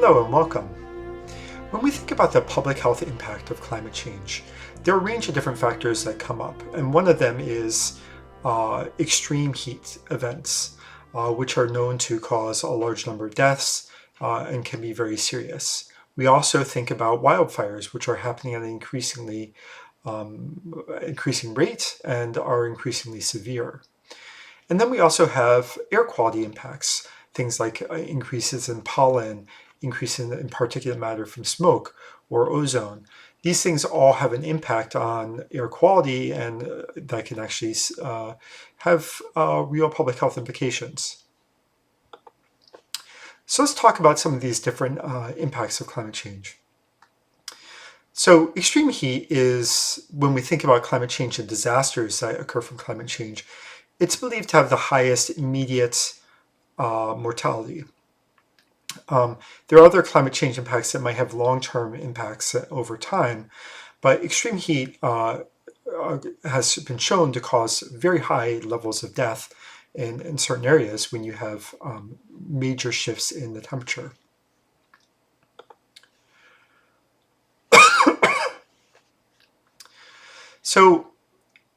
Hello and welcome. When we think about the public health impact of climate change, there are a range of different factors that come up, and one of them is extreme heat events, which are known to cause a large number of deaths and can be very serious. We also think about wildfires, which are happening at an increasing rate and are increasingly severe. And then we also have air quality impacts, things like increases in pollen, increase in particulate matter from smoke or ozone. These things all have an impact on air quality and that can actually have real public health implications. So let's talk about some of these different impacts of climate change. So extreme heat is, when we think about climate change and disasters that occur from climate change, it's believed to have the highest immediate mortality. There are other climate change impacts that might have long-term impacts over time, but extreme heat has been shown to cause very high levels of death in certain areas when you have major shifts in the temperature. So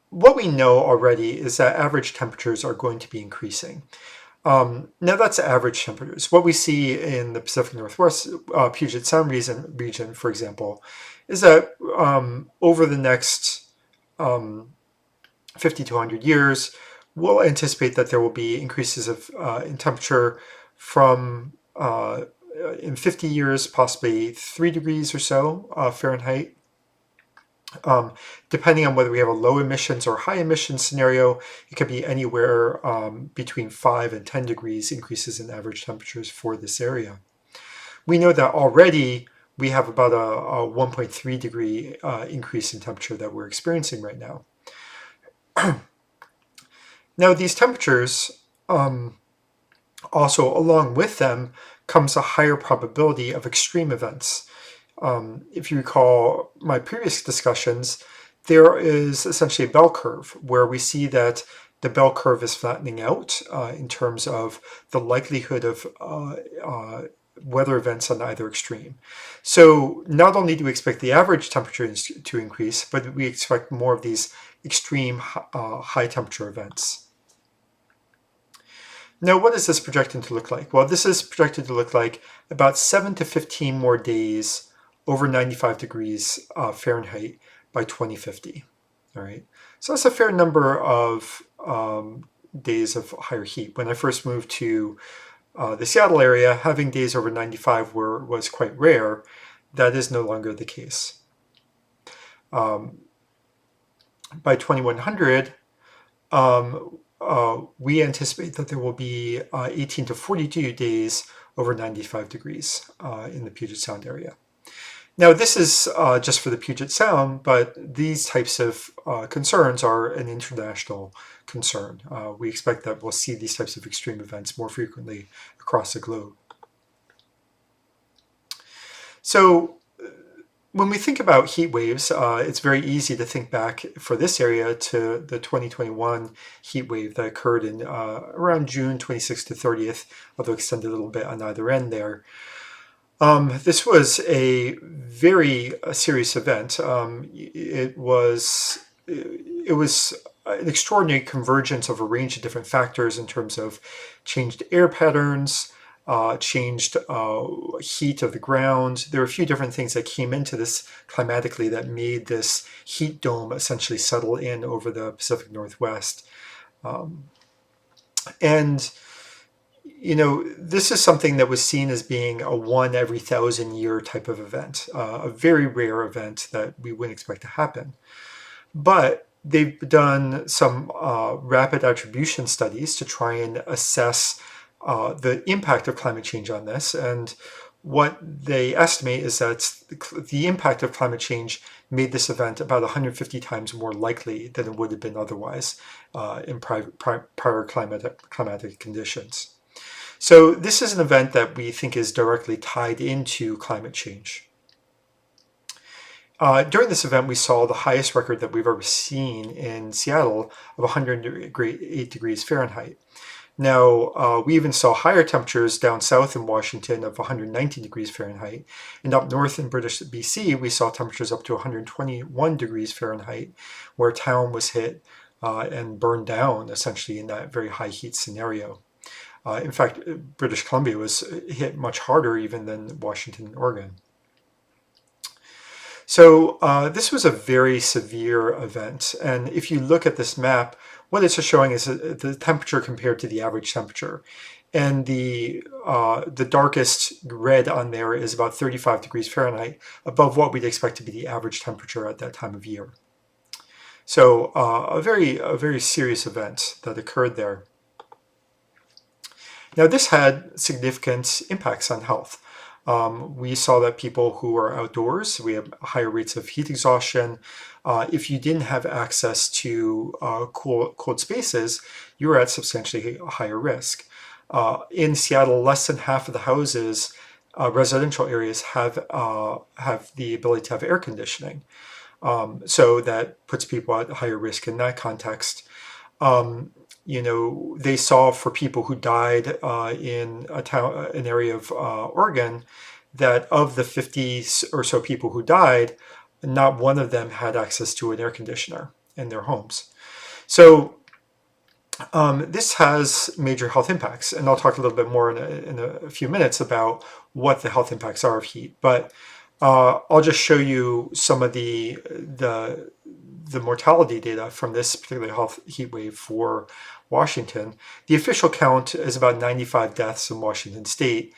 what we know already is that average temperatures are going to be increasing. Now that's average temperatures. What we see in the Pacific Northwest, Puget Sound region, for example, is that over the next 50 to 100 years, we'll anticipate that there will be increases in temperature from, in 50 years, possibly 3 degrees or so Fahrenheit. Depending on whether we have a low emissions or high emissions scenario, it could be anywhere between 5 and 10 degrees increases in average temperatures for this area. We know that already we have about a 1.3 degree increase in temperature that we're experiencing right now. Now these temperatures, also along with them, comes a higher probability of extreme events. If you recall my previous discussions, there is essentially a bell curve where we see that the bell curve is flattening out in terms of the likelihood of weather events on either extreme. So not only do we expect the average temperature to increase, but we expect more of these extreme high temperature events. Now, what is this projected to look like? Well, this is projected to look like about 7 to 15 more days over 95 degrees Fahrenheit by 2050. All right, so that's a fair number of days of higher heat. When I first moved to the Seattle area, having days over 95 was quite rare. That is no longer the case. By 2100, we anticipate that there will be 18 to 42 days over 95 degrees in the Puget Sound area. Now, this is just for the Puget Sound, but these types of concerns are an international concern. We expect that we'll see these types of extreme events more frequently across the globe. So when we think about heat waves, it's very easy to think back for this area to the 2021 heat wave that occurred in around June 26th to 30th, although extended a little bit on either end there. This was a very serious event. It was an extraordinary convergence of a range of different factors in terms of changed air patterns, changed heat of the ground. There were a few different things that came into this climatically that made this heat dome essentially settle in over the Pacific Northwest. And you know, this is something that was seen as being a 1 every 1,000 year type of event, a very rare event that we wouldn't expect to happen. But they've done some rapid attribution studies to try and assess the impact of climate change on this. And what they estimate is that the impact of climate change made this event about 150 times more likely than it would have been otherwise in prior climatic conditions. So this is an event that we think is directly tied into climate change. During this event, we saw the highest record that we've ever seen in Seattle of 108 degrees Fahrenheit. Now, we even saw higher temperatures down south in Washington of 119 degrees Fahrenheit. And up north in British BC, we saw temperatures up to 121 degrees Fahrenheit, where a town was hit and burned down, essentially, in that very high heat scenario. In fact, British Columbia was hit much harder even than Washington and Oregon. So this was a very severe event. And if you look at this map, what it's showing is the temperature compared to the average temperature. And the darkest red on there is about 35 degrees Fahrenheit, above what we'd expect to be the average temperature at that time of year. So a very serious event that occurred there. Now, this had significant impacts on health. We saw that people who are outdoors, we have higher rates of heat exhaustion. If you didn't have access to cold spaces, you were at substantially higher risk. In Seattle, less than half of the houses, residential areas, have the ability to have air conditioning. So that puts people at higher risk in that context. They saw for people who died in an area of Oregon, that of the 50 or so people who died, not one of them had access to an air conditioner in their homes. So this has major health impacts, and I'll talk a little bit more in a few minutes about what the health impacts are of heat. But I'll just show you some of the mortality data from this particular heat wave for Washington. The official count is about 95 deaths in Washington state,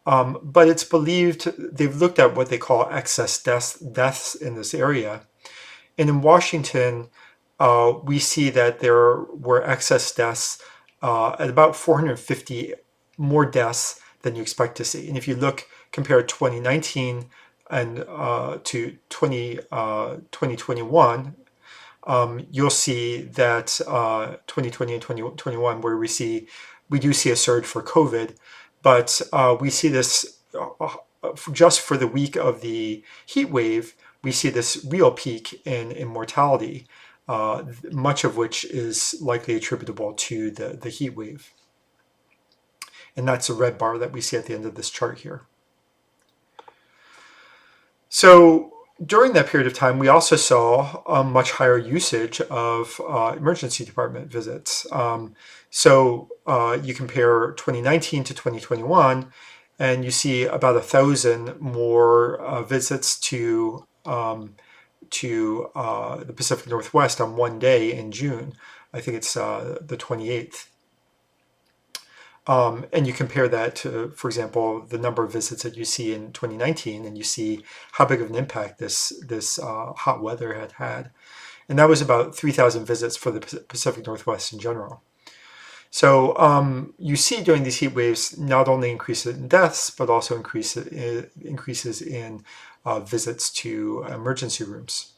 but it's believed they've looked at what they call excess deaths in this area. And in Washington, we see that there were excess deaths at about 450 more deaths than you expect to see. And if you compare 2019 and to 2021, you'll see that 2020 and 2021, where we do see a surge for COVID, but we see this just for the week of the heat wave. We see this real peak in mortality, much of which is likely attributable to the heat wave. And that's a red bar that we see at the end of this chart here. So during that period of time, we also saw a much higher usage of emergency department visits. So you compare 2019 to 2021, and you see about 1,000 more visits to the Pacific Northwest on one day in June. I think it's the 28th. And you compare that to, for example, the number of visits that you see in 2019, and you see how big of an impact this hot weather had. And that was about 3,000 visits for the Pacific Northwest in general. So you see during these heat waves not only increases in deaths, but also increases in visits to emergency rooms.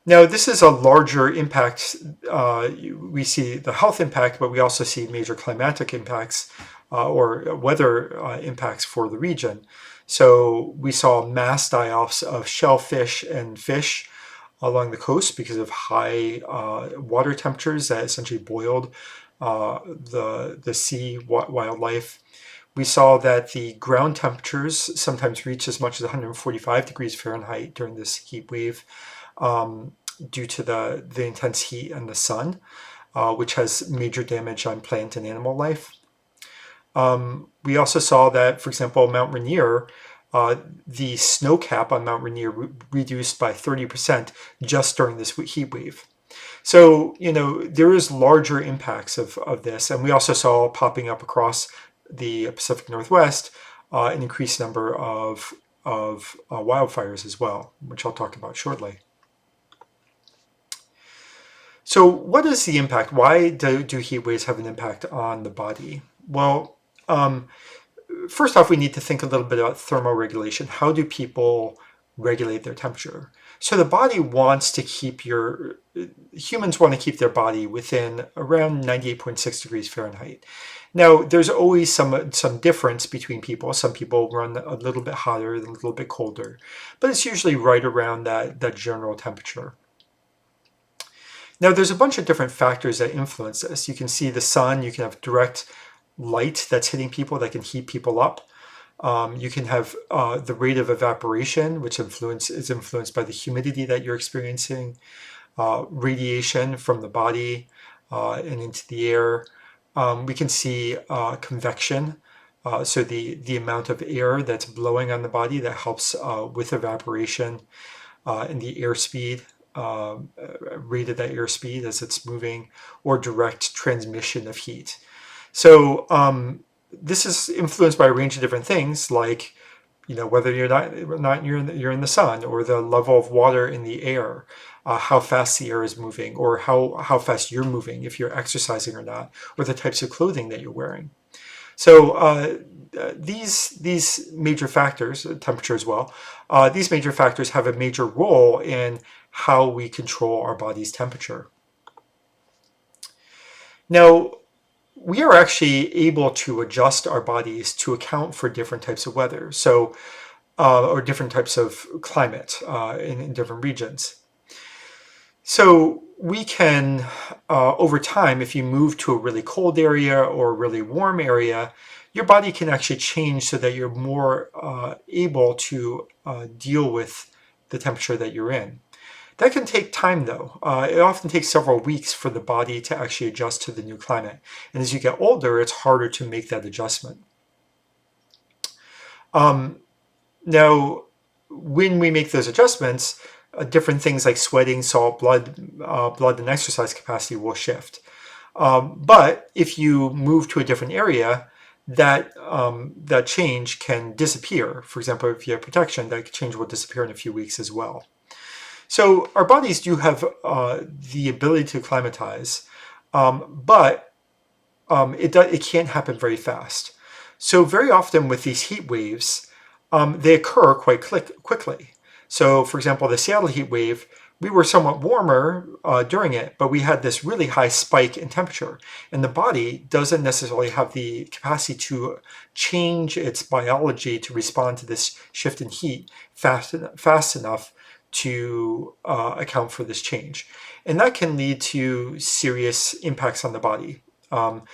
Now, this is a larger impact. We see the health impact, but we also see major climatic impacts or weather impacts for the region. So we saw mass die-offs of shellfish and fish along the coast because of high water temperatures that essentially boiled the sea wildlife. We saw that the ground temperatures sometimes reach as much as 145 degrees Fahrenheit during this heat wave, due to the intense heat and the sun, which has major damage on plant and animal life. We also saw that, for example, Mount Rainier, the snow cap on Mount Rainier reduced by 30% just during this heat wave. So, there is larger impacts of this. And we also saw popping up across the Pacific Northwest an increased number of wildfires as well, which I'll talk about shortly. So what is the impact? Why do heat waves have an impact on the body? Well, first off, we need to think a little bit about thermoregulation. How do people regulate their temperature? So the body wants to humans want to keep their body within around 98.6 degrees Fahrenheit. Now, there's always some difference between people. Some people run a little bit hotter and a little bit colder, but it's usually right around that general temperature. Now, there's a bunch of different factors that influence this. You can see the sun, you can have direct light that's hitting people that can heat people up. You can have the rate of evaporation, which is influenced by the humidity that you're experiencing, radiation from the body and into the air. We can see convection, so the amount of air that's blowing on the body that helps with evaporation, and the airspeed, rate of that airspeed as it's moving, or direct transmission of heat. So this is influenced by a range of different things, like whether you're in the sun, or the level of water in the air, how fast the air is moving, or how fast you're moving, if you're exercising or not, or the types of clothing that you're wearing. So these major factors, temperature as well, these major factors have a major role in how we control our body's temperature. Now, we are actually able to adjust our bodies to account for different types of weather, so or different types of climate in different regions. So we can, over time, if you move to a really cold area or a really warm area, your body can actually change so that you're more able to deal with the temperature that you're in. That can take time, though. It often takes several weeks for the body to actually adjust to the new climate. And as you get older, it's harder to make that adjustment. Now, when we make those adjustments, different things like sweating, salt, blood, and exercise capacity will shift. But if you move to a different area, that change can disappear. For example, if you have protection, that change will disappear in a few weeks as well. So our bodies do have the ability to acclimatize, but it can't happen very fast. So very often with these heat waves, they occur quite quickly. So for example, the Seattle heat wave, we were somewhat warmer during it, but we had this really high spike in temperature. And the body doesn't necessarily have the capacity to change its biology to respond to this shift in heat fast enough to account for this change. And that can lead to serious impacts on the body. What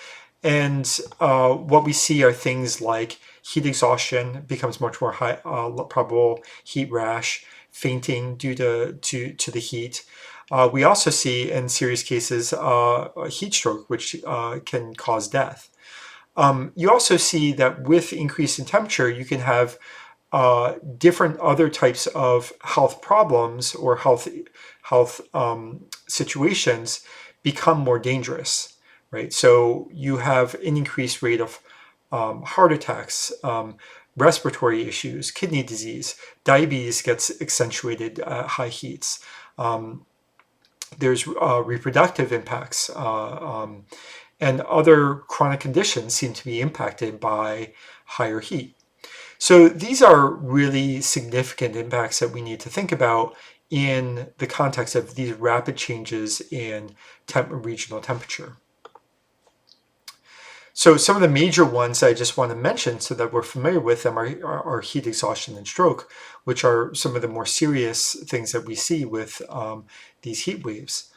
we see are things like heat exhaustion becomes much more high, probable, heat rash, fainting due to the heat. We also see in serious cases heat stroke, which can cause death. You also see that with increase in temperature, you can have different other types of health problems or health situations become more dangerous, right? So you have an increased rate of heart attacks, respiratory issues, kidney disease, diabetes gets accentuated at high heats. There's reproductive impacts, and other chronic conditions seem to be impacted by higher heat. So these are really significant impacts that we need to think about in the context of these rapid changes in regional temperature. So some of the major ones I just want to mention so that we're familiar with them are heat exhaustion and stroke, which are some of the more serious things that we see with these heat waves.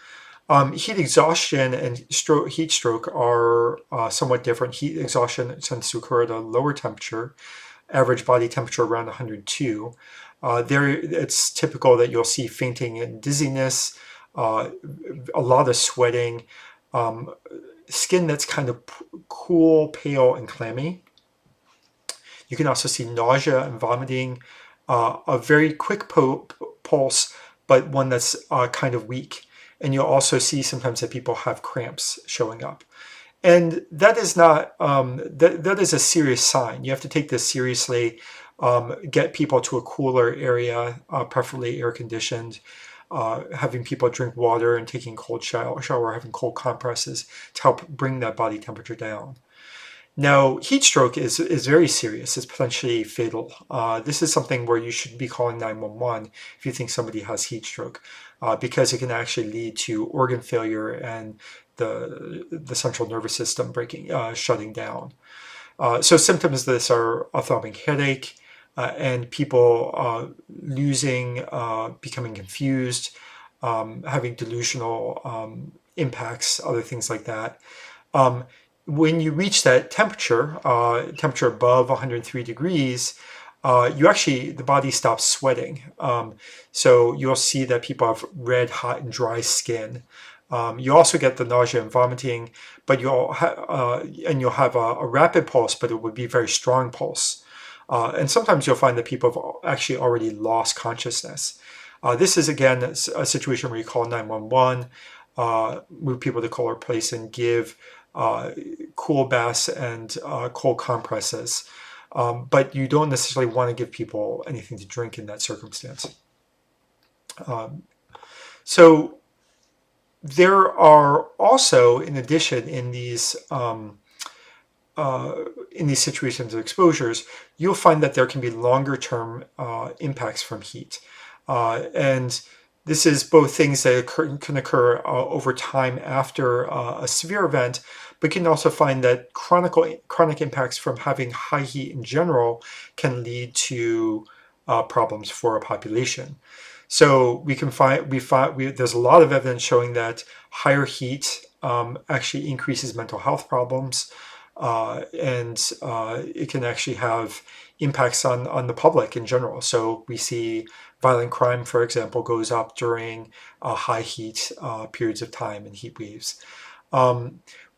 Heat exhaustion and heat stroke are somewhat different. Heat exhaustion tends to occur at a lower temperature, average body temperature around 102. There, it's typical that you'll see fainting and dizziness, a lot of sweating, skin that's kind of cool, pale, and clammy. You can also see nausea and vomiting, a very quick pulse, but one that's kind of weak. And you'll also see sometimes that people have cramps showing up. And that is not, that is a serious sign. You have to take this seriously, get people to a cooler area, preferably air conditioned, having people drink water and taking cold shower, having cold compresses to help bring that body temperature down. Now, heat stroke is very serious. It's potentially fatal. This is something where you should be calling 911 if you think somebody has heat stroke, because it can actually lead to organ failure and the central nervous system shutting down. So symptoms of this are a throbbing headache, and people losing, becoming confused, having delusional impacts, other things like that. When you reach that temperature, temperature above 103 degrees, the body stops sweating. So you'll see that people have red, hot, and dry skin. You also get the nausea and vomiting, but you'll have a rapid pulse, but it would be a very strong pulse. And sometimes you'll find that people have actually already lost consciousness. This is, again, a situation where you call 911, move people to color place, and give cool baths and cold compresses. But you don't necessarily want to give people anything to drink in that circumstance. So there are also, in addition, in these situations of exposures, you'll find that there can be longer-term impacts from heat. And this is both things that can occur over time after a severe event, but can also find that chronic impacts from having high heat in general can lead to problems for a population. So there's a lot of evidence showing that higher heat actually increases mental health problems, and it can actually have impacts on the public in general. So we see violent crime, for example, goes up during high heat periods of time and heat waves.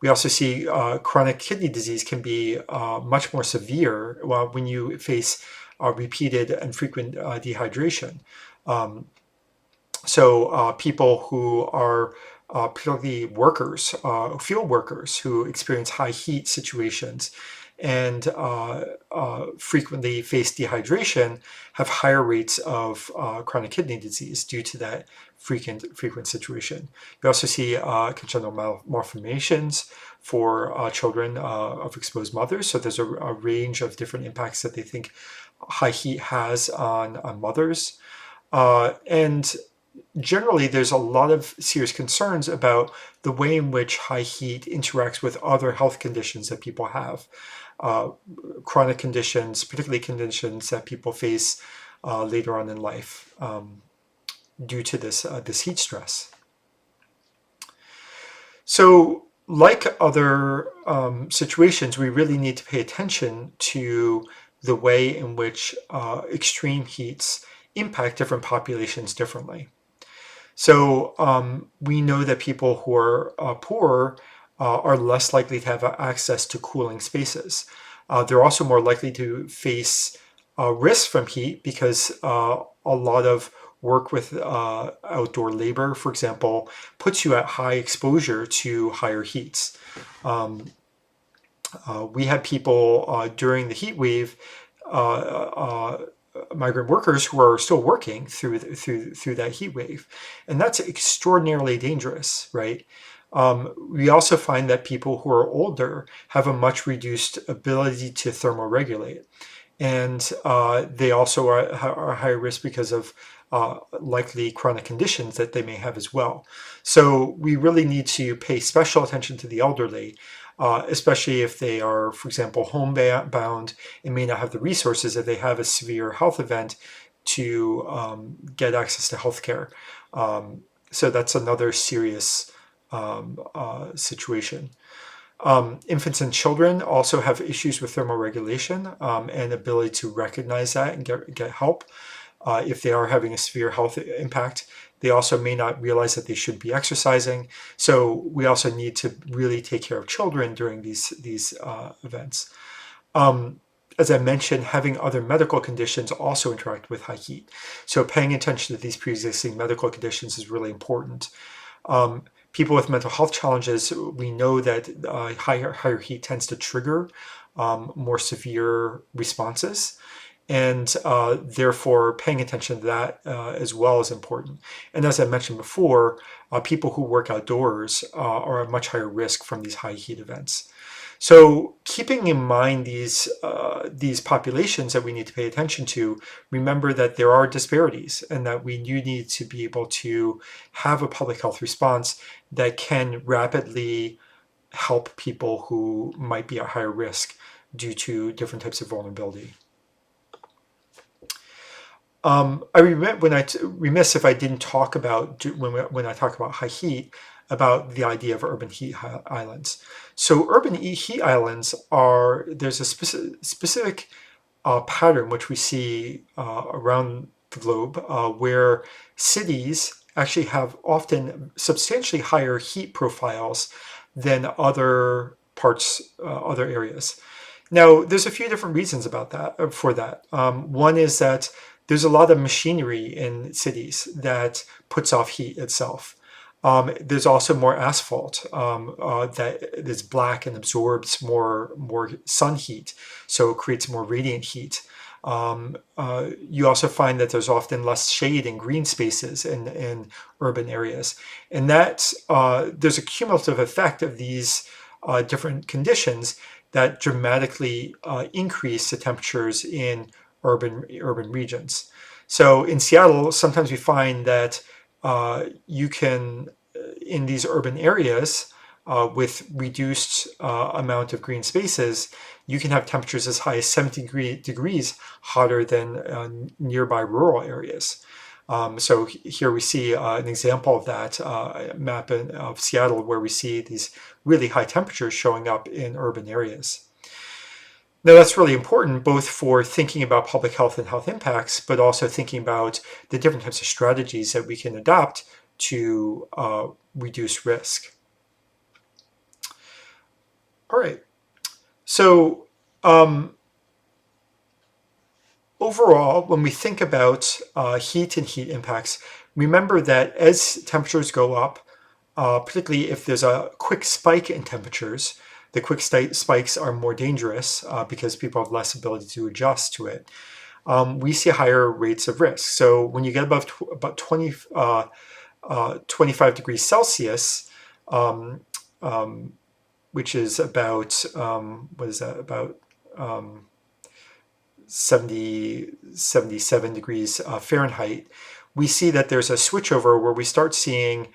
We also see chronic kidney disease can be much more severe when you face repeated and frequent dehydration. So people who are particularly workers, field workers who experience high heat situations and frequently face dehydration have higher rates of chronic kidney disease due to that frequent situation. You also see congenital malformations for children of exposed mothers. So there's a range of different impacts that they think high heat has on mothers. And generally, there's a lot of serious concerns about the way in which high heat interacts with other health conditions that people have. Chronic conditions, particularly conditions that people face later on in life due to this heat stress. So, like other situations, we really need to pay attention to the way in which extreme heats impact different populations differently. So we know that people who are poor are less likely to have access to cooling spaces. They're also more likely to face risks from heat because a lot of work with outdoor labor, for example, puts you at high exposure to higher heats. We had people during the heat wave, migrant workers who are still working through that heat wave, and that's extraordinarily dangerous, right? We also find that people who are older have a much reduced ability to thermoregulate, and they also are higher risk because of likely chronic conditions that they may have as well. So we really need to pay special attention to the elderly, especially if they are, for example, homebound and may not have the resources if they have a severe health event to get access to healthcare. So that's another serious situation. Infants and children also have issues with thermoregulation and ability to recognize that and get help. If they are having a severe health impact, they also may not realize that they should be exercising. So we also need to really take care of children during these events. As I mentioned, having other medical conditions also interact with high heat. So paying attention to these pre-existing medical conditions is really important. People with mental health challenges, we know that higher heat tends to trigger more severe responses. And therefore, paying attention to that as well is important. And as I mentioned before, people who work outdoors are at much higher risk from these high heat events. So keeping in mind these populations that we need to pay attention to, remember that there are disparities and that we do need to be able to have a public health response that can rapidly help people who might be at higher risk due to different types of vulnerability. I remiss if I didn't talk about, when I talk about high heat, about the idea of urban heat islands. So urban heat islands there's a specific pattern which we see around the globe, where cities actually have often substantially higher heat profiles than other parts, other areas. Now, there's a few different reasons about that, for that. One is that there's a lot of machinery in cities that puts off heat itself. There's also more asphalt that is black and absorbs more sun heat, so it creates more radiant heat. You also find that there's often less shade and green spaces in urban areas, and that there's a cumulative effect of these different conditions that dramatically increase the temperatures in urban regions. So in Seattle, sometimes we find that you can, in these urban areas, with reduced amount of green spaces, you can have temperatures as high as 70 degrees hotter than nearby rural areas. So here we see an example of that map of Seattle, where we see these really high temperatures showing up in urban areas. Now, that's really important both for thinking about public health and health impacts, but also thinking about the different types of strategies that we can adopt to reduce risk. All right. So overall, when we think about heat and heat impacts, remember that as temperatures go up, particularly if there's a quick spike in temperatures, the quick spikes are more dangerous because people have less ability to adjust to it. We see higher rates of risk. So when you get above about 25 degrees Celsius, which is about, what is that, about 77 degrees Fahrenheit, we see that there's a switchover where we start seeing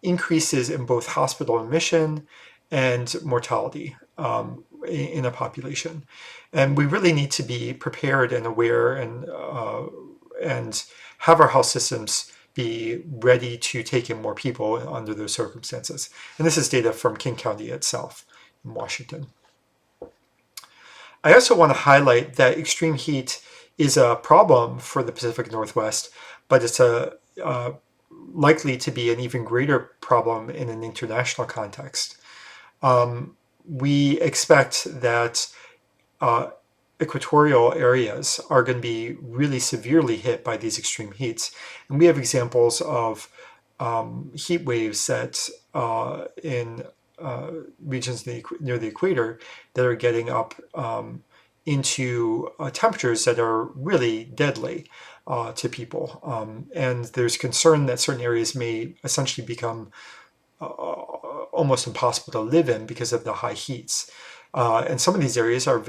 increases in both hospital admission and mortality in a population. And we really need to be prepared and aware and have our health systems be ready to take in more people under those circumstances. And this is data from King County itself in Washington. I also want to highlight that extreme heat is a problem for the Pacific Northwest, but it's likely to be an even greater problem in an international context. We expect that equatorial areas are going to be really severely hit by these extreme heats. And we have examples of heat waves that in regions near the equator that are getting up into temperatures that are really deadly to people. And there's concern that certain areas may essentially become almost impossible to live in because of the high heats. And some of these areas have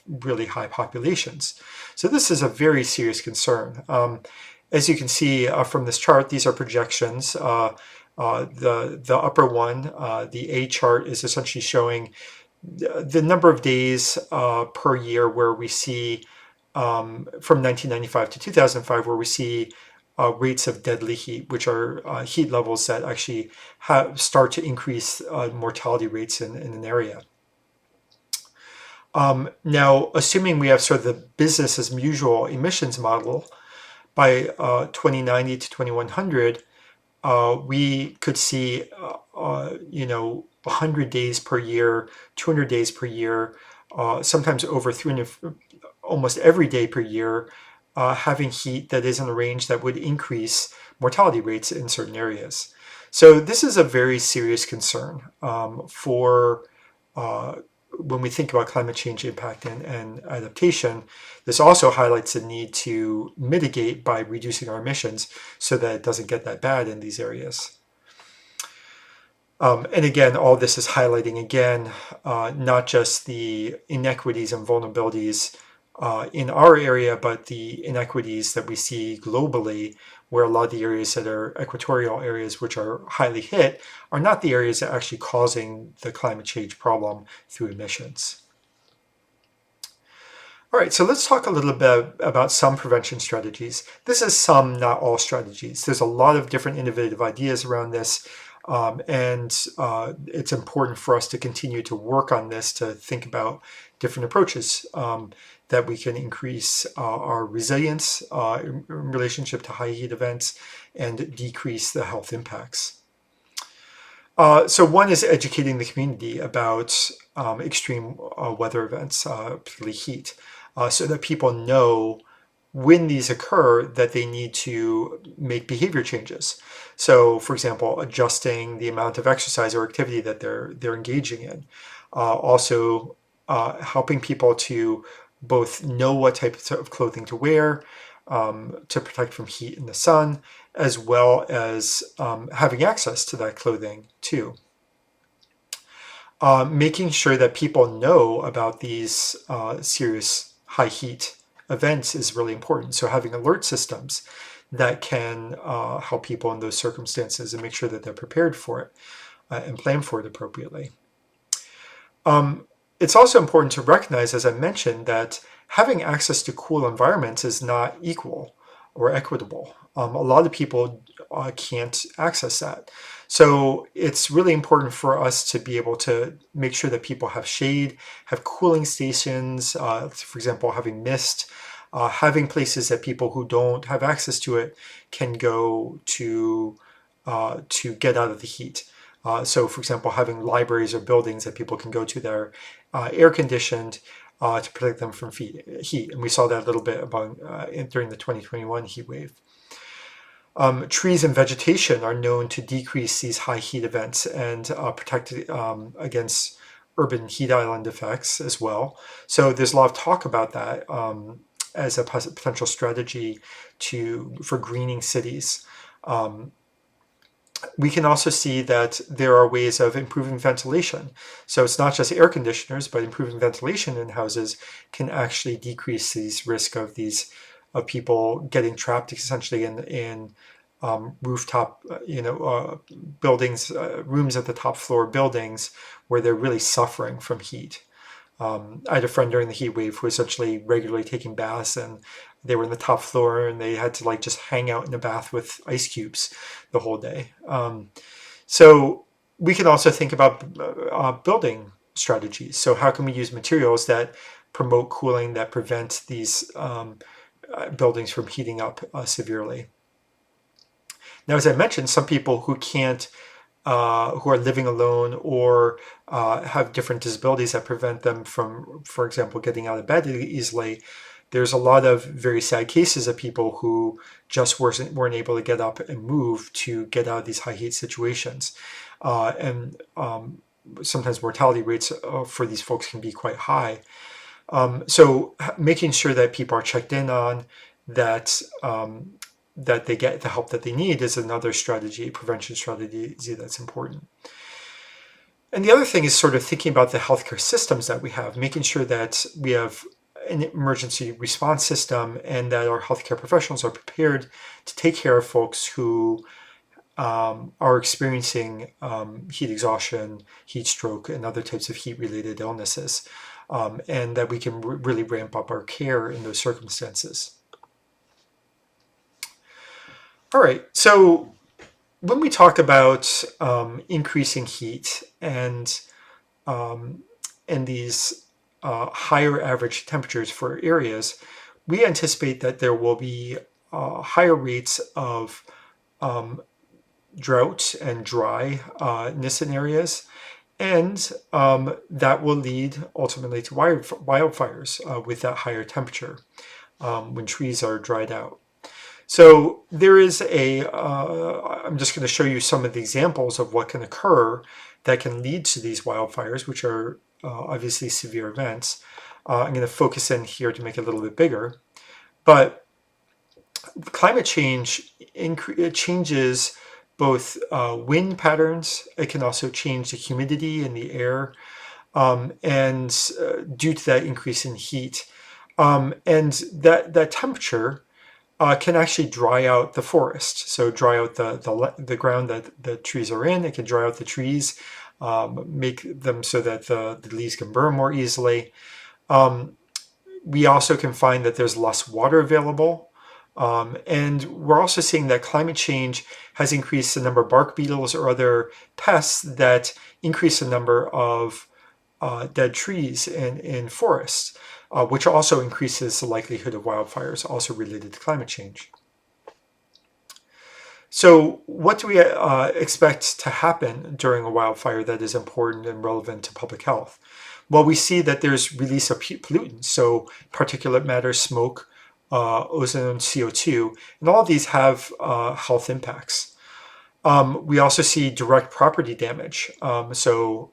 really high populations. So this is a very serious concern. As you can see from this chart, these are projections. The upper one, the A chart, is essentially showing the number of days per year where we see, from 1995 to 2005, where we see rates of deadly heat, which are heat levels that actually start to increase mortality rates in an area. Now, assuming we have sort of the business as usual emissions model, by 2090 to 2100, we could see, 100 days per year, 200 days per year, sometimes over 300, almost every day per year, having heat that is in a range that would increase mortality rates in certain areas. So this is a very serious concern for when we think about climate change impact and adaptation. This also highlights the need to mitigate by reducing our emissions so that it doesn't get that bad in these areas. And again, all this is highlighting again, not just the inequities and vulnerabilities in our area, but the inequities that we see globally, where a lot of the areas that are equatorial areas, which are highly hit, are not the areas that are actually causing the climate change problem through emissions. All right, so let's talk a little bit about some prevention strategies. This is some, not all strategies. There's a lot of different innovative ideas around this, and it's important for us to continue to work on this, to think about different approaches that we can increase our resilience in relationship to high heat events and decrease the health impacts. So one is educating the community about extreme weather events, particularly heat, so that people know when these occur that they need to make behavior changes. So, for example, adjusting the amount of exercise or activity that they're engaging in. Also, helping people to both know what type of clothing to wear to protect from heat in the sun, as well as having access to that clothing too. Making sure that people know about these serious high heat events is really important. So having alert systems that can help people in those circumstances and make sure that they're prepared for it and plan for it appropriately. It's also important to recognize, as I mentioned, that having access to cool environments is not equal or equitable. A lot of people can't access that. So it's really important for us to be able to make sure that people have shade, have cooling stations, for example, having mist, having places that people who don't have access to it can go to get out of the heat. So, for example, having libraries or buildings that people can go to that are air conditioned to protect them from heat. And we saw that a little bit about, during the 2021 heat wave. Trees and vegetation are known to decrease these high heat events and protect against urban heat island effects as well. So there's a lot of talk about that as a potential strategy for greening cities. We can also see that there are ways of improving ventilation. So it's not just air conditioners, but improving ventilation in houses can actually decrease these risk of people getting trapped essentially in rooftop, buildings, rooms at the top floor buildings where they're really suffering from heat. I had a friend during the heat wave who was essentially regularly taking baths, and they were in the top floor and they had to just hang out in a bath with ice cubes the whole day. So we can also think about building strategies. So how can we use materials that promote cooling, that prevent these buildings from heating up severely? Now, as I mentioned, some people who can't, who are living alone or have different disabilities that prevent them from, for example, getting out of bed easily, there's a lot of very sad cases of people who just weren't able to get up and move to get out of these high heat situations. And sometimes mortality rates for these folks can be quite high. So making sure that people are checked in on, that they get the help that they need is another strategy, prevention strategy that's important. And the other thing is sort of thinking about the healthcare systems that we have, making sure that we have an emergency response system and that our healthcare professionals are prepared to take care of folks who are experiencing heat exhaustion, heat stroke, and other types of heat-related illnesses, and that we can really ramp up our care in those circumstances. All right, so when we talk about increasing heat and these higher average temperatures for areas, we anticipate that there will be higher rates of drought and dryness in areas, and that will lead ultimately to wildfires with that higher temperature when trees are dried out. So there is I'm just going to show you some of the examples of what can occur that can lead to these wildfires, which are obviously severe events. I'm going to focus in here to make it a little bit bigger. But climate change changes both wind patterns. It can also change the humidity in the air, and due to that increase in heat. And that temperature can actually dry out the forest. So dry out the ground that the trees are in. It can dry out the trees, make them so that the leaves can burn more easily. We also can find that there's less water available. And we're also seeing that climate change has increased the number of bark beetles or other pests that increase the number of dead trees in forests, which also increases the likelihood of wildfires, also related to climate change. So what do we expect to happen during a wildfire that is important and relevant to public health? Well, we see that there's release of pollutants, so particulate matter, smoke, ozone, CO2, and all of these have health impacts. We also see direct property damage, so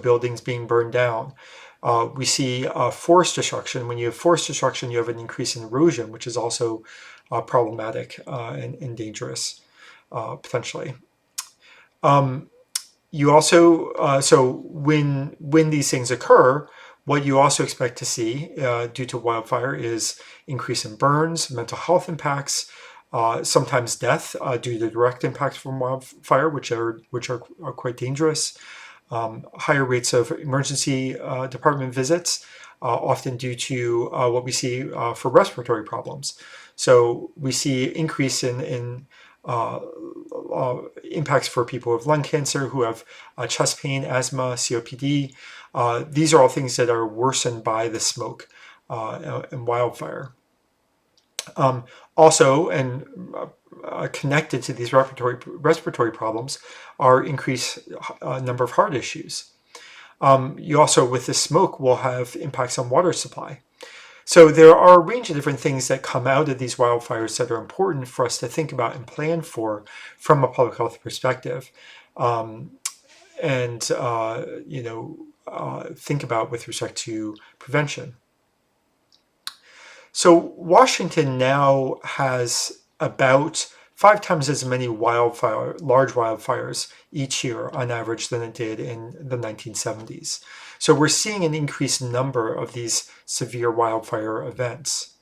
buildings being burned down. We see forest destruction. When you have forest destruction, you have an increase in erosion, which is also problematic and dangerous, potentially. You also, so when these things occur, what you also expect to see due to wildfire is increase in burns, mental health impacts, sometimes death due to direct impacts from wildfire, which are quite dangerous. Higher rates of emergency department visits, often due to what we see for respiratory problems. So we see increase in impacts for people with lung cancer, who have chest pain, asthma, COPD. These are all things that are worsened by the smoke and wildfire. Also, and connected to these respiratory problems are increased number of heart issues. You also, with the smoke, will have impacts on water supply. So there are a range of different things that come out of these wildfires that are important for us to think about and plan for from a public health perspective, and think about with respect to prevention. So Washington now has about 5 times as many large wildfires each year on average than it did in the 1970s. So we're seeing an increased number of these severe wildfire events.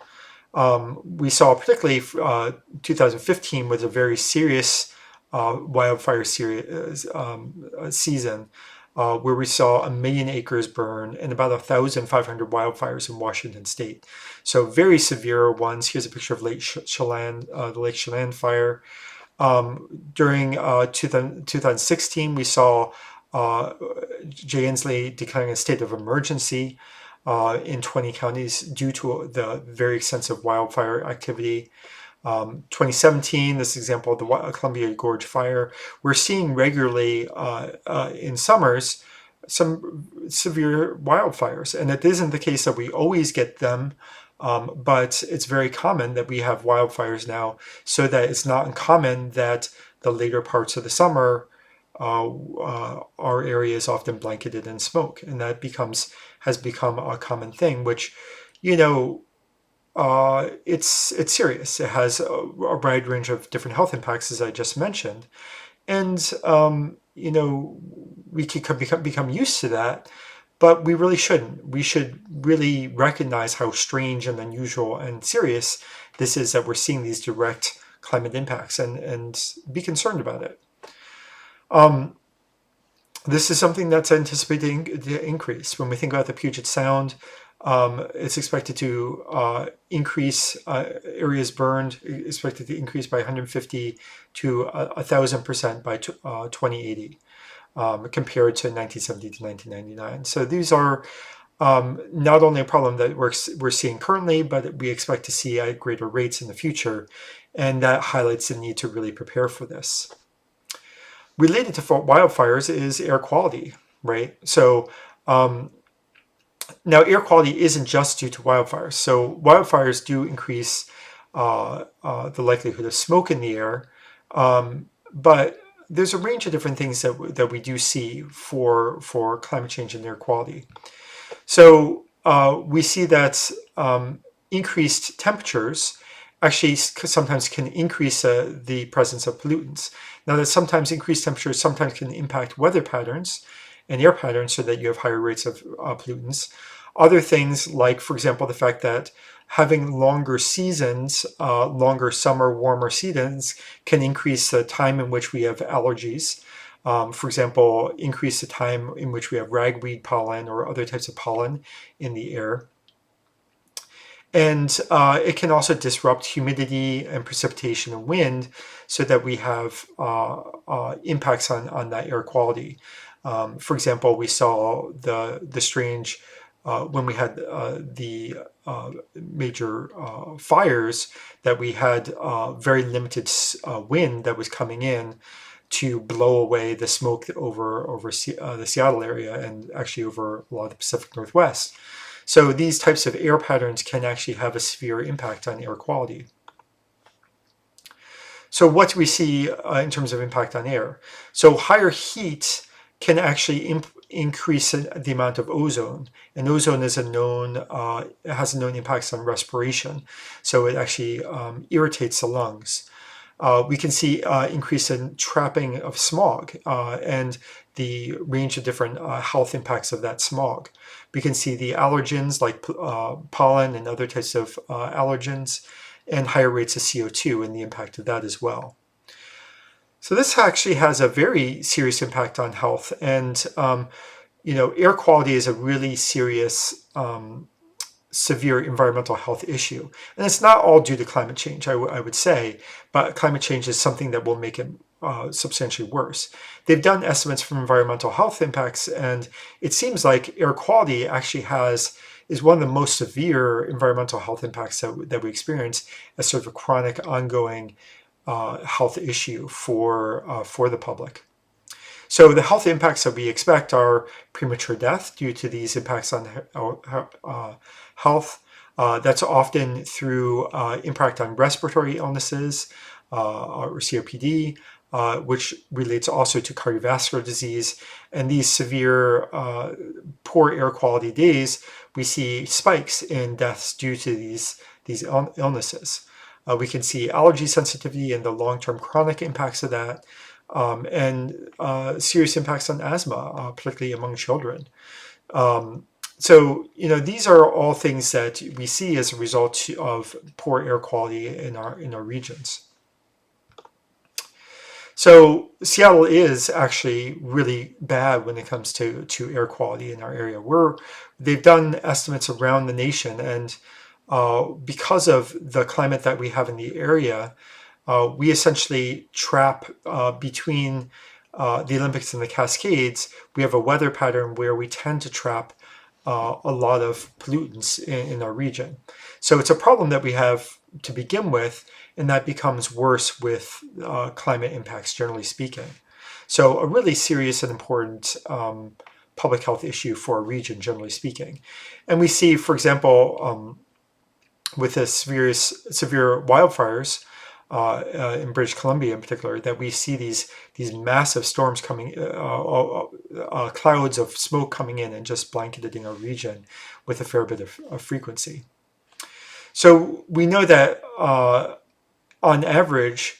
We saw particularly 2015 was a very serious wildfire season, where we saw 1 million acres burn and about 1,500 wildfires in Washington state. So very severe ones. Here's a picture of Lake Chelan, the Lake Chelan fire. During 2016, we saw Jay Inslee declaring a state of emergency in 20 counties due to the very extensive wildfire activity. 2017, this example of the Columbia Gorge fire, we're seeing regularly in summers some severe wildfires. And it isn't the case that we always get them, but it's very common that we have wildfires now, so that it's not uncommon that the later parts of the summer our area is often blanketed in smoke. And that has become a common thing, which, it's serious. It has a wide range of different health impacts, as I just mentioned. And, we could become used to that, but we really shouldn't. We should really recognize how strange and unusual and serious this is that we're seeing these direct climate impacts, and be concerned about it. This is something that's anticipating to increase. When we think about the Puget Sound, it's expected to increase, areas burned, expected to increase by 150 to 1,000% by 2080, compared to 1970 to 1999. So these are not only a problem that we're seeing currently, but we expect to see at greater rates in the future, and that highlights the need to really prepare for this. Related to wildfires is air quality, right? So now air quality isn't just due to wildfires. So wildfires do increase the likelihood of smoke in the air, but there's a range of different things that we do see for climate change and air quality. So we see that increased temperatures actually sometimes can increase the presence of pollutants. Now, that sometimes increased temperatures sometimes can impact weather patterns and air patterns, so that you have higher rates of pollutants. Other things, like, for example, the fact that having longer seasons, longer summer, warmer seasons, can increase the time in which we have allergies. For example, increase the time in which we have ragweed pollen or other types of pollen in the air. And it can also disrupt humidity and precipitation and wind so that we have impacts on that air quality. For example, we saw the strange, when we had the major fires, that we had very limited wind that was coming in to blow away the smoke over the Seattle area and actually over a lot of the Pacific Northwest. So these types of air patterns can actually have a severe impact on air quality. So what do we see in terms of impact on air? So higher heat can actually increase the amount of ozone, and ozone is has known impacts on respiration. So it actually irritates the lungs. We can see increase in trapping of smog and the range of different health impacts of that smog. We can see the allergens like pollen and other types of allergens, and higher rates of CO2 and the impact of that as well. So this actually has a very serious impact on health, and air quality is a really serious severe environmental health issue. And it's not all due to climate change, I would say, but climate change is something that will make it substantially worse. They've done estimates from environmental health impacts, and it seems like air quality actually is one of the most severe environmental health impacts that we experience as sort of a chronic, ongoing health issue for the public. So the health impacts that we expect are premature death due to these impacts on health. That's often through impact on respiratory illnesses or COPD, which relates also to cardiovascular disease. And these severe poor air quality days, we see spikes in deaths due to these illnesses. We can see allergy sensitivity and the long-term chronic impacts of that. And serious impacts on asthma, particularly among children. So, these are all things that we see as a result of poor air quality in our regions. So Seattle is actually really bad when it comes to air quality in our area. They've done estimates around the nation, and because of the climate that we have in the area, we essentially trap between the Olympics and the Cascades. We have a weather pattern where we tend to trap a lot of pollutants in our region. So it's a problem that we have to begin with, and that becomes worse with climate impacts, generally speaking. So a really serious and important public health issue for a region, generally speaking. And we see, for example, with the severe wildfires, in British Columbia in particular, that we see these massive storms coming, clouds of smoke coming in and just blanketing our region with a fair bit of frequency. So we know that on average,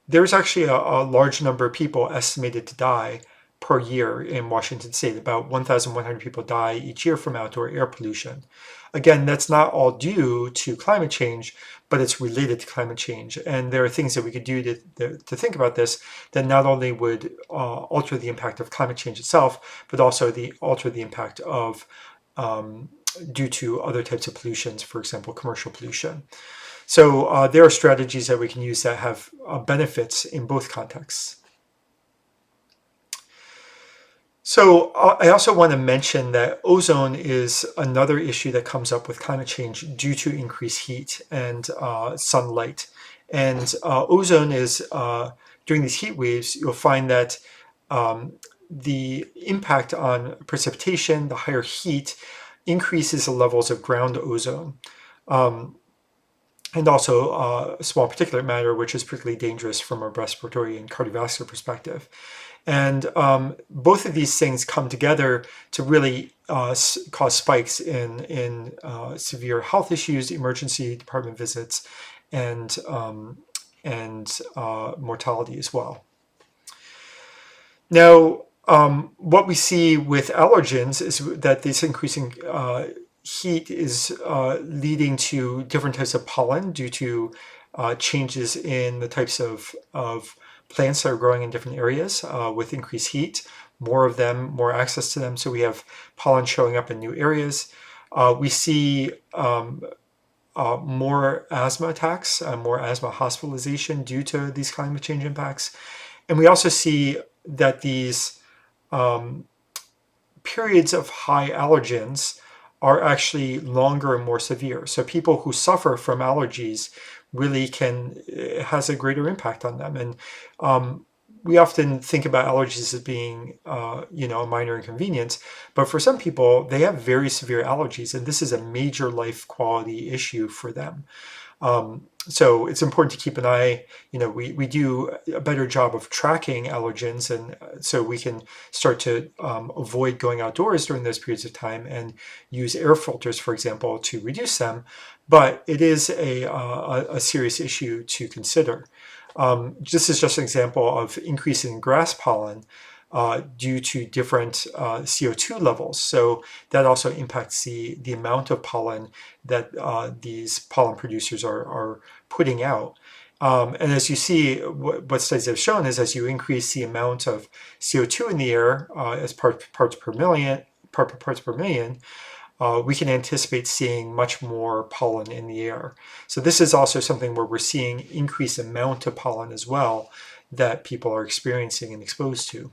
there's actually a large number of people estimated to die per year in Washington State. About 1,100 people die each year from outdoor air pollution. Again, that's not all due to climate change, but it's related to climate change. And there are things that we could do to think about this that not only would alter the impact of climate change itself, but also alter the impact of due to other types of pollutions, for example, commercial pollution. So there are strategies that we can use that have benefits in both contexts. So I also want to mention that ozone is another issue that comes up with climate change due to increased heat and sunlight. And ozone is, during these heat waves, you'll find that the impact on precipitation, the higher heat, increases the levels of ground ozone. And also small particulate matter, which is particularly dangerous from a respiratory and cardiovascular perspective. And both of these things come together to really cause spikes in severe health issues, emergency department visits, and mortality as well. Now, what we see with allergens is that this increasing heat is leading to different types of pollen due to changes in the types of plants that are growing in different areas with increased heat, more of them, more access to them, so we have pollen showing up in new areas. We see more asthma attacks, more asthma hospitalization due to these climate change impacts. And we also see that these periods of high allergens are actually longer and more severe. So people who suffer from allergies really it has a greater impact on them. And we often think about allergies as being, a minor inconvenience, but for some people, they have very severe allergies, and this is a major life quality issue for them. So it's important to keep an eye. We do a better job of tracking allergens, and so we can start to avoid going outdoors during those periods of time and use air filters, for example, to reduce them. But it is a serious issue to consider. This is just an example of increasing grass pollen due to different CO2 levels. So that also impacts the amount of pollen that these pollen producers are putting out. And as you see, what studies have shown is as you increase the amount of CO2 in the air as parts per million, we can anticipate seeing much more pollen in the air. So this is also something where we're seeing increased amount of pollen as well that people are experiencing and exposed to.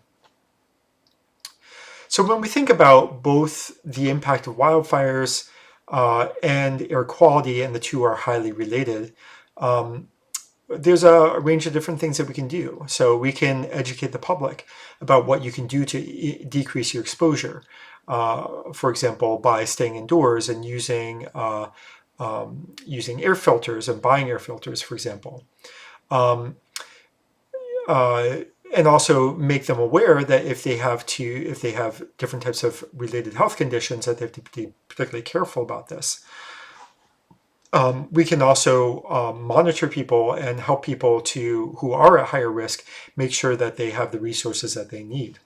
So when we think about both the impact of wildfires and air quality, and the two are highly related, there's a range of different things that we can do. So we can educate the public about what you can do to decrease your exposure. For example, by staying indoors and using air filters and buying air filters, for example. And also make them aware that if they have different types of related health conditions, that they have to be particularly careful about this. We can also monitor people and help people who are at higher risk make sure that they have the resources that they need.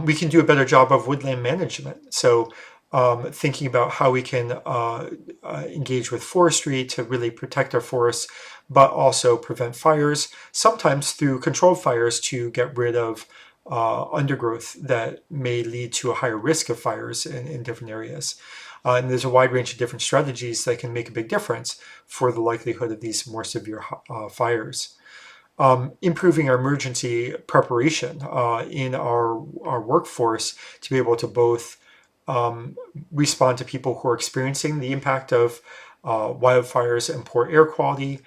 We can do a better job of woodland management. So thinking about how we can engage with forestry to really protect our forests, but also prevent fires, sometimes through controlled fires to get rid of undergrowth that may lead to a higher risk of fires in different areas. And there's a wide range of different strategies that can make a big difference for the likelihood of these more severe fires. Improving our emergency preparation in our workforce to be able to both respond to people who are experiencing the impact of wildfires and poor air quality,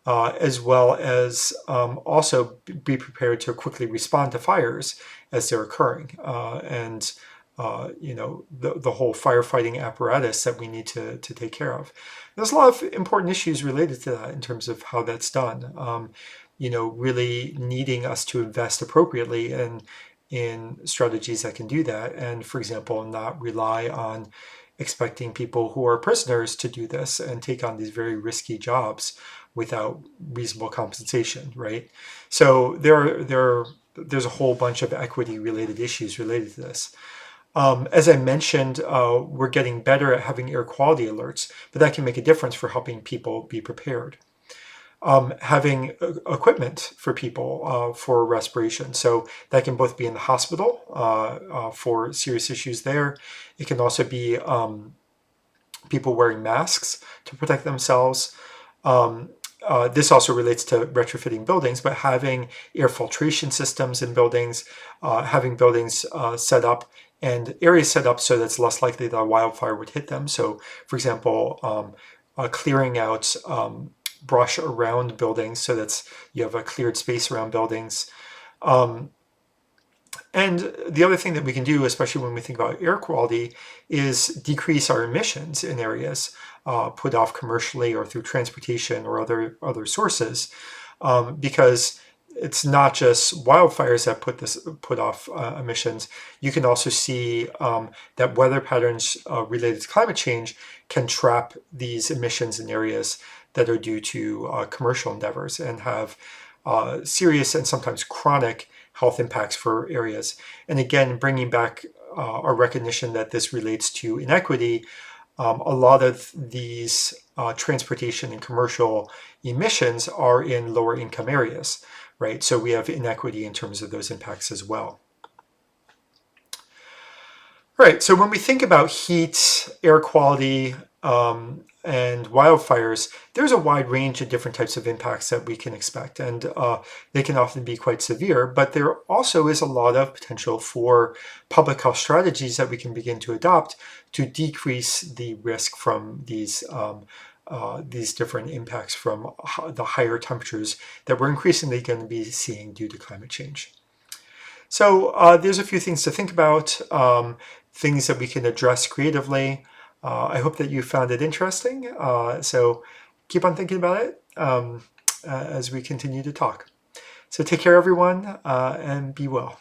as well as also be prepared to quickly respond to fires as they're occurring, and the whole firefighting apparatus that we need to take care of. There's a lot of important issues related to that in terms of how that's done. Really needing us to invest appropriately in strategies that can do that, and for example, not rely on expecting people who are prisoners to do this and take on these very risky jobs without reasonable compensation, right? So there's a whole bunch of equity related issues related to this. As I mentioned, we're getting better at having air quality alerts, but that can make a difference for helping people be prepared. Having equipment for people for respiration. So that can both be in the hospital for serious issues there. It can also be people wearing masks to protect themselves. This also relates to retrofitting buildings, but having air filtration systems in buildings, having buildings set up and areas set up so that it's less likely that a wildfire would hit them. So, for example, clearing out brush around buildings so that you have a cleared space around buildings. And the other thing that we can do, especially when we think about air quality, is decrease our emissions in areas put off commercially or through transportation or other sources, because it's not just wildfires that put off emissions. You can also see that weather patterns related to climate change can trap these emissions in areas that are due to commercial endeavors and have serious and sometimes chronic health impacts for areas. And again, bringing back our recognition that this relates to inequity, a lot of these transportation and commercial emissions are in lower income areas, right? So we have inequity in terms of those impacts as well. Right, so when we think about heat, air quality, and wildfires, there's a wide range of different types of impacts that we can expect, and they can often be quite severe, but there also is a lot of potential for public health strategies that we can begin to adopt to decrease the risk from these different impacts from the higher temperatures that we're increasingly going to be seeing due to climate change. So there's a few things to think about, things that we can address creatively. I hope that you found it interesting. So keep on thinking about it as we continue to talk. So take care, everyone, and be well.